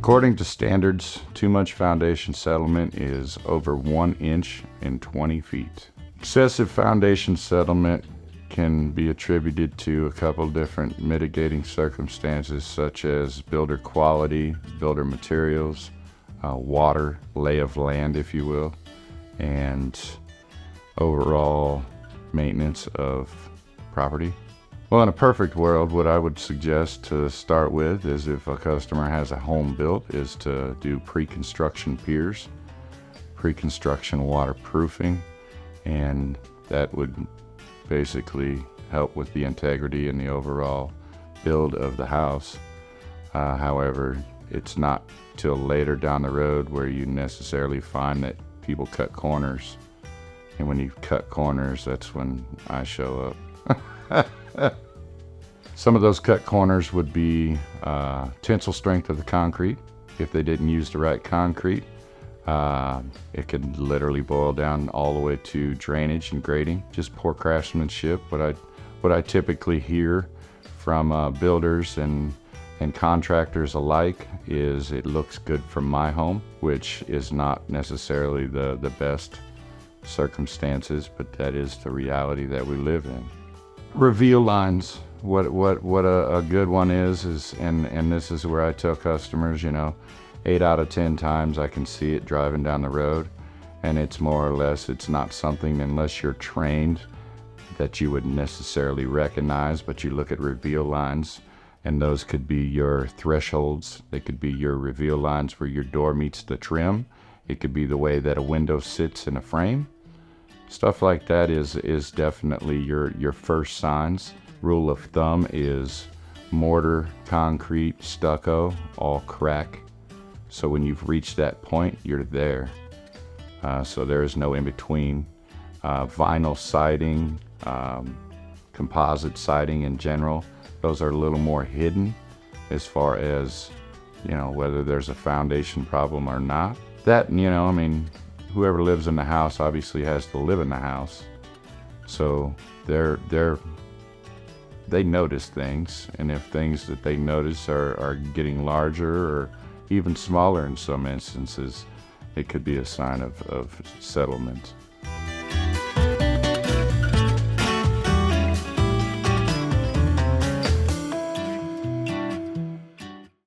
According to standards, too much foundation settlement is over 1 inch in 20 feet. Excessive foundation settlement can be attributed to a couple different mitigating circumstances, such as builder quality, builder materials, water, lay of land, if you will, and overall maintenance of property. Well, in a perfect world, what I would suggest to start with is, if a customer has a home built, is to do pre-construction piers, pre-construction waterproofing, and that would basically help with the integrity and the overall build of the house. However, it's not till later down the road where you necessarily find that people cut corners. And when you cut corners, that's when I show up. Some of those cut corners would be tensile strength of the concrete. If they didn't use the right concrete, it could literally boil down all the way to drainage and grading. Just poor craftsmanship. What I typically hear from builders and contractors alike is, it looks good from my home, which is not necessarily the best circumstances, but that is the reality that we live in. Reveal lines. What a good one is and this is where I tell customers, 8 out of 10 times I can see it driving down the road, and it's more or less, it's not something, unless you're trained, that you would necessarily recognize. But you look at reveal lines, and those could be your thresholds. They could be your reveal lines where your door meets the trim. It could be the way that a window sits in a frame. Stuff like that is definitely your first signs. Rule of thumb is mortar, concrete, stucco, all crack. So when you've reached that point, you're there. So there is no in between. Vinyl siding, composite siding in general, those are a little more hidden as far as, whether there's a foundation problem or not. That, whoever lives in the house obviously has to live in the house. So they notice things, and if things that they notice are getting larger or even smaller in some instances, it could be a sign of settlement.